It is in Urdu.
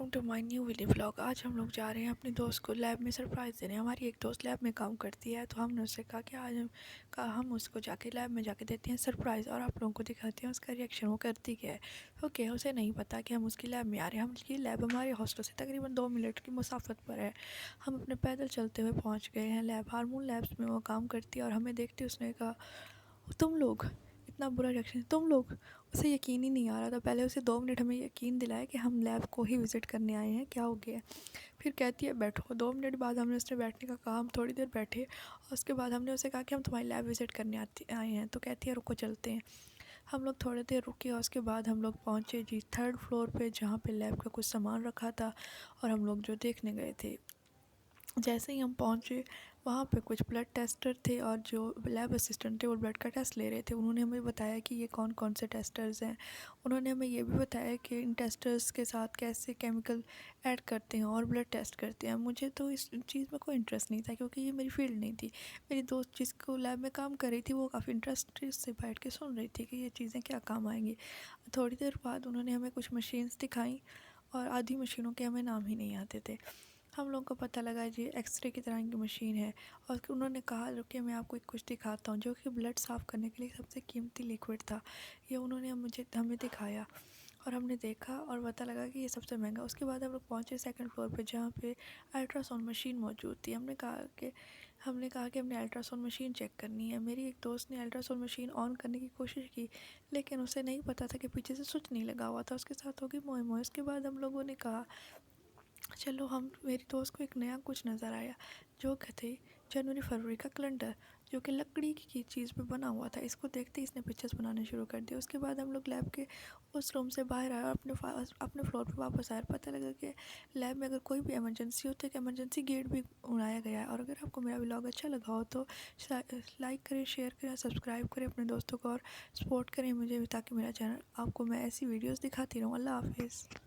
Welcome to my new valley vlog. آج ہم لوگ جا رہے ہیں اپنے دوست کو لیب میں سرپرائز دینے۔ ہماری ایک دوست لیب میں کام کرتی ہے، تو ہم نے اس سے کہا کہ آج ہم اس کو جا کے لیب میں جا کے دیتے ہیں سرپرائز، اور آپ لوگوں کو دکھاتے ہیں اس کا ریئیکشن وہ کرتی کیا ہے۔ اوکے، اسے نہیں پتا کہ ہم اس کی لیب میں آ رہے ہیں۔ یہ لیب ہمارے ہاسٹل سے تقریباً 2 منٹ کی مسافت پر ہے۔ ہم اپنے پیدل چلتے ہوئے پہنچ گئے ہیں لیب۔ ہارمون لیبس میں وہ کام کرتی ہے، اور ہمیں دیکھتے اس نے کہا تم لوگ، اتنا برا ریئیکشن، تم لوگ۔ اسے یقین ہی نہیں آ رہا تھا۔ پہلے اسے 2 منٹ ہمیں یقین دلایا کہ ہم لیب کو ہی وزٹ کرنے آئے ہیں، کیا ہو گیا ہے۔ پھر کہتی ہے بیٹھو۔ 2 منٹ بعد ہم نے اس نے بیٹھنے کا کہا، ہم تھوڑی دیر بیٹھے، اور اس کے بعد ہم نے اسے کہا کہ ہم تمہاری لیب وزٹ کرنے آئے ہیں، تو کہتی ہے رکو چلتے ہیں۔ ہم لوگ تھوڑی دیر رکے، اور اس کے بعد ہم لوگ پہنچے 3rd فلور پہ، جہاں پہ لیب کا کچھ سامان رکھا تھا، اور ہم لوگ جو دیکھنے گئے تھے۔ جیسے ہی ہم پہنچے، وہاں پہ کچھ بلڈ ٹیسٹر تھے، اور جو لیب اسسٹنٹ تھے وہ بلڈ کا ٹیسٹ لے رہے تھے۔ انہوں نے ہمیں بتایا کہ یہ کون کون سے ٹیسٹرز ہیں۔ انہوں نے ہمیں یہ بھی بتایا کہ ان ٹیسٹرز کے ساتھ کیسے کیمیکل ایڈ کرتے ہیں اور بلڈ ٹیسٹ کرتے ہیں۔ مجھے تو اس چیز میں کوئی انٹرسٹ نہیں تھا، کیونکہ یہ میری فیلڈ نہیں تھی۔ میری دوست جس کو لیب میں کام کر رہی تھی، وہ کافی انٹرسٹ سے بیٹھ کے سن رہی تھی کہ یہ چیزیں کیا کام آئیں گی۔ تھوڑی دیر بعد انہوں نے ہمیں کچھ مشینز دکھائیں، اور آدھی مشینوں کے ہمیں نام ہی نہیں آتے تھے۔ ہم لوگوں کو پتہ لگا یہ ایکس رے کی طرح کی مشین ہے، اور انہوں نے کہا کہ میں آپ کو کچھ دکھاتا ہوں، جو کہ بلڈ صاف کرنے کے لیے سب سے قیمتی لیکوڈ تھا۔ یہ انہوں نے ہمیں دکھایا، اور ہم نے دیکھا اور پتہ لگا کہ یہ سب سے مہنگا۔ اس کے بعد ہم لوگ پہنچے 2nd فلور پہ، جہاں پہ الٹرا ساؤنڈ مشین موجود تھی۔ ہم نے کہا کہ ہم نے الٹرا ساؤنڈ مشین چیک کرنی ہے۔ میری ایک دوست نے الٹرا ساؤنڈ مشین آن کرنے کی کوشش کی، لیکن اسے نہیں پتہ تھا کہ پیچھے سے سوئچ نہیں لگا ہوا تھا۔ اس کے ساتھ ہوگی موئے موئے۔ اس کے بعد ہم لوگوں نے کہا چلو، میری دوست کو ایک نیا کچھ نظر آیا، جو کہ تھے جنوری فروری کا کیلنڈر، جو کہ لکڑی کی چیز پہ بنا ہوا تھا۔ اس کو دیکھتے ہی اس نے پکچرز بنانے شروع کر دیا۔ اس کے بعد ہم لوگ لیب کے اس روم سے باہر آئے، اور اپنے فلور پہ واپس آئے۔ پتہ لگا کہ لیب میں اگر کوئی بھی ایمرجنسی ہوتی ہے، کہ ایمرجنسی گیٹ بھی بنایا گیا ہے۔ اور اگر آپ کو میرا ولاگ اچھا لگا ہو تو لائک کریں، شیئر کریں، سبسکرائب کریں اپنے دوستوں کو، اور سپورٹ کریں مجھے، تاکہ میرا چینل آپ کو میں ایسی ویڈیوز دکھاتی رہوں۔ اللہ حافظ۔